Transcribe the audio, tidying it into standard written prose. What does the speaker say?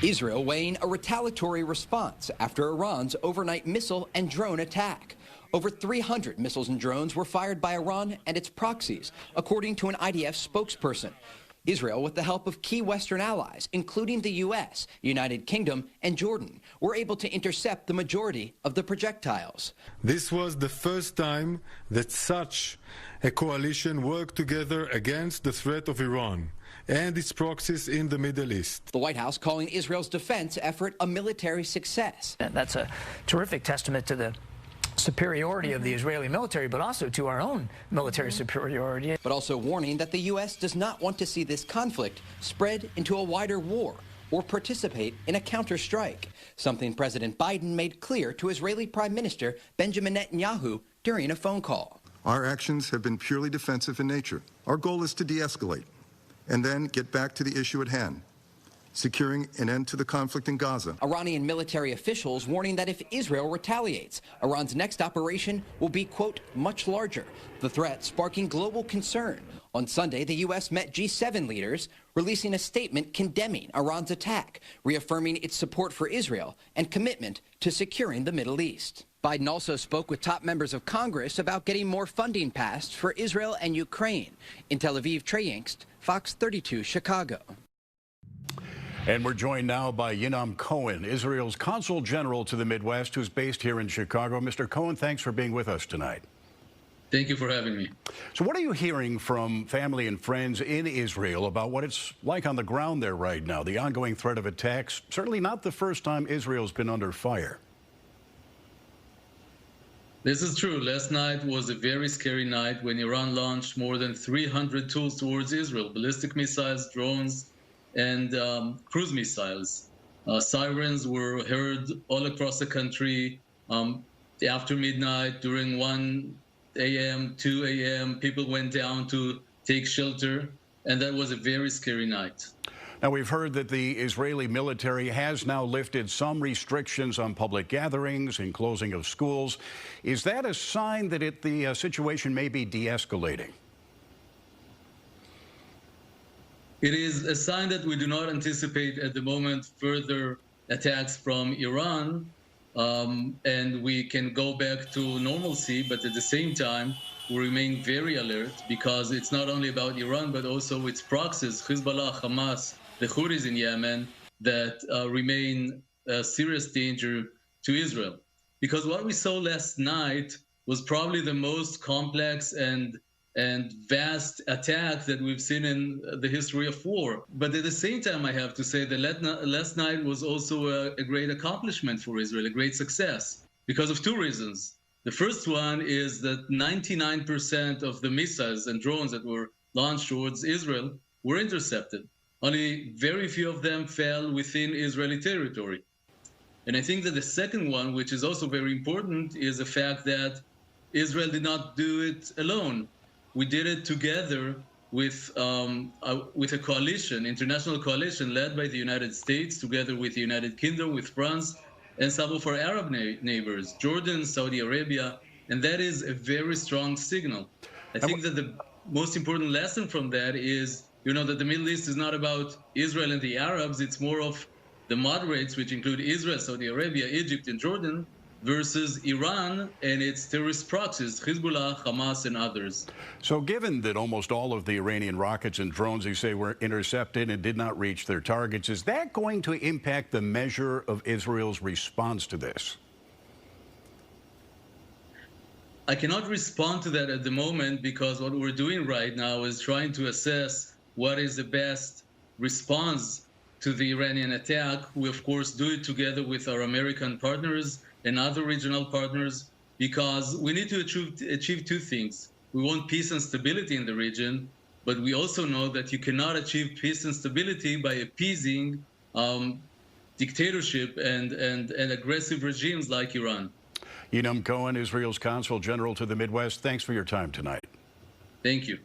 Israel weighing a retaliatory response after Iran's overnight missile and drone attack. Over 300 missiles and drones were fired by Iran and its proxies, according to an IDF spokesperson. Israel, with the help of key Western allies, including the U.S., United Kingdom, and Jordan, were able to intercept the majority of the projectiles. This was the first time that such a coalition worked together against the threat of Iran and its proxies in the Middle East. The White House calling Israel's defense effort a military success. That's a terrific testament to the superiority of the Israeli military, but also to our own military superiority. But also warning that the U.S. does not want to see this conflict spread into a wider war or participate in a counterstrike, something President Biden made clear to Israeli Prime Minister Benjamin Netanyahu during a phone call. Our actions have been purely defensive in nature. Our goal is to de-escalate and then get back to the issue at hand, securing an end to the conflict in Gaza. Iranian military officials warning that if Israel retaliates, Iran's next operation will be, quote, much larger, the threat sparking global concern. On Sunday, the U.S. met G7 leaders, releasing a statement condemning Iran's attack, reaffirming its support for Israel and commitment to securing the Middle East. Biden also spoke with top members of Congress about getting more funding passed for Israel and Ukraine. In Tel Aviv, Trey Yingst, Fox 32, Chicago. And we're joined now by Yinam Cohen, Israel's Consul General to the Midwest, who's based here in Chicago. Mr. Cohen, thanks for being with us tonight. Thank you for having me. So what are you hearing from family and friends in Israel about what it's like on the ground there right now? The ongoing threat of attacks, certainly not the first time Israel's been under fire. This is true. Last night was a very scary night when Iran launched more than 300 tools towards Israel, ballistic missiles, drones, and cruise missiles. Sirens were heard all across the country after midnight, during 1 a.m., 2 a.m. People went down to take shelter, and that was a very scary night. Now, we've heard that the Israeli military has now lifted some restrictions on public gatherings and closing of schools. Is that a sign that the situation may be de-escalating? It is a sign that we do not anticipate at the moment further attacks from Iran, and we can go back to normalcy, but at the same time, we remain very alert because it's not only about Iran, but also its proxies, Hezbollah, Hamas, the Houthis in Yemen, that remain a serious danger to Israel. Because what we saw last night was probably the most complex and vast attack that we've seen in the history of war. But at the same time, I have to say that last night was also a great accomplishment for Israel, a great success, because of two reasons. The first one is that 99% of the missiles and drones that were launched towards Israel were intercepted. Only very few of them fell within Israeli territory. And I think that the second one, which is also very important, is the fact that Israel did not do it alone. We did it together with a coalition, international coalition led by the United States, together with the United Kingdom, with France, and some of our Arab neighbors, Jordan, Saudi Arabia, and that is a very strong signal. I think that the most important lesson from that is, that the Middle East is not about Israel and the Arabs, it's more of the moderates, which include Israel, Saudi Arabia, Egypt, and Jordan, versus Iran and its terrorist proxies, Hezbollah, Hamas, and others. So given that almost all of the Iranian rockets and drones, you say, were intercepted and did not reach their targets, is that going to impact the measure of Israel's response to this? I cannot respond to that at the moment because what we're doing right now is trying to assess what is the best response to the Iranian attack. We, of course, do it together with our American partners and other regional partners, because we need to achieve two things. We want peace and stability in the region, but we also know that you cannot achieve peace and stability by appeasing dictatorship and aggressive regimes like Iran. Yinam Cohen, Israel's Consul General to the Midwest, thanks for your time tonight. Thank you.